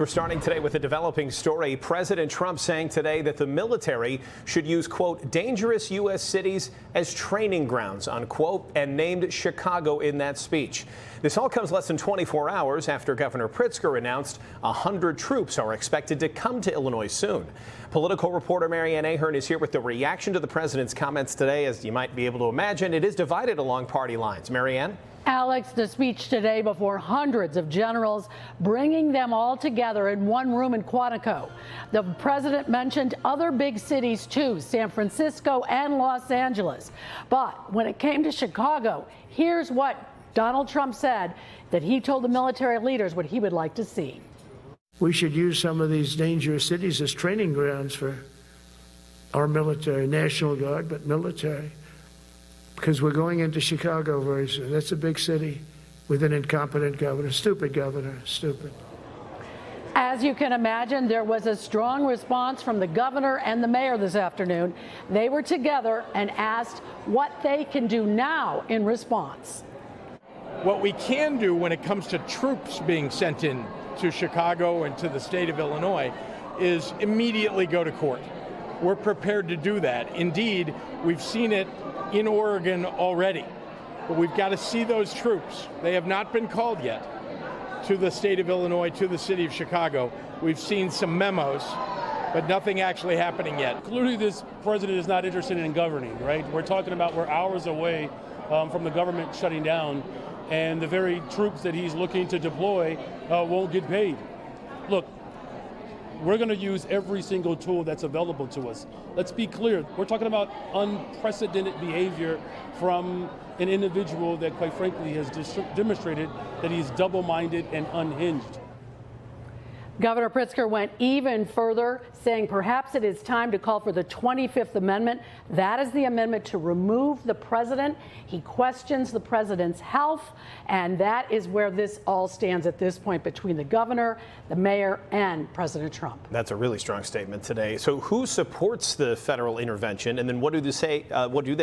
We're starting today with a developing story. President Trump saying today that the military should use, quote, dangerous U.S. cities as training grounds, unquote, and named Chicago in that speech. This all comes less than 24 hours after Governor Pritzker announced 100 troops are expected to come to Illinois soon. Political reporter Ann Ahern is here with the reaction to the president's comments today. As you might be able to imagine, it is divided along party lines. Ann? Alex, the speech today before hundreds of generals, bringing them all together in one room in Quantico. The president mentioned other big cities too, San Francisco and Los Angeles. But when it came to Chicago, here's what Donald Trump said, that he told the military leaders what he would like to see. We should use some of these dangerous cities as training grounds for our military, National Guard, but military. Because we're going into Chicago very soon. That's a big city with an incompetent governor, stupid, stupid. As you can imagine, there was a strong response from the governor and the mayor this afternoon. They were together and asked what they can do now in response. What we can do when it comes to troops being sent in to Chicago and to the state of Illinois is immediately go to court. We're prepared to do that. Indeed, we've seen it in Oregon already, but we've got to see those troops. They have not been called yet to the state of Illinois, to the city of Chicago. We've seen some memos, but nothing actually happening yet. Clearly this president is not interested in governing, right? We're talking about we're hours away from the government shutting down, and the very troops that he's looking to deploy won't get paid. Look, we're going to use every single tool that's available to us. Let's be clear. We're talking about unprecedented behavior from an individual that, quite frankly, has demonstrated that he's double-minded and unhinged. Governor Pritzker went even further, saying perhaps it is time to call for the 25th Amendment. That is the amendment to remove the president. He questions the president's health, and that is where this all stands at this point between the governor, the mayor, and President Trump. That's a really strong statement today. So who supports the federal intervention, and then what do they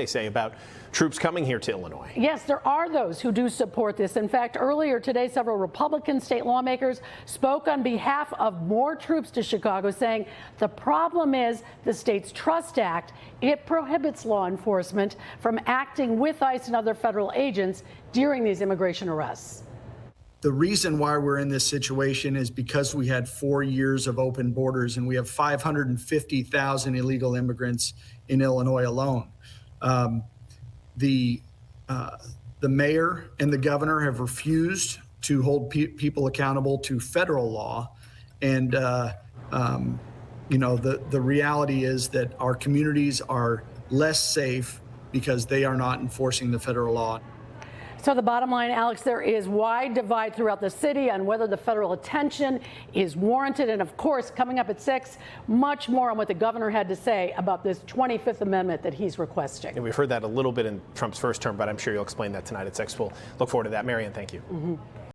say about troops coming here to Illinois? Yes, there are those who do support this. In fact, earlier today, several Republican state lawmakers spoke on behalf of more troops to Chicago, saying the problem is the state's Trust Act. It prohibits law enforcement from acting with ICE and other federal agents during these immigration arrests. The reason why we're in this situation is because we had 4 years of open borders and we have 550,000 illegal immigrants in Illinois alone. The mayor and the governor have refused to hold people accountable to federal law. And, you know, the reality is that our communities are less safe because they are not enforcing the federal law. So the bottom line, Alex, there is wide divide throughout the city on whether the federal attention is warranted. And of course, coming up at 6, much more on what the governor had to say about this 25th Amendment that he's requesting. And we've heard that a little bit in Trump's first term, but I'm sure you'll explain that tonight at 6. We'll look forward to that. Ann, thank you.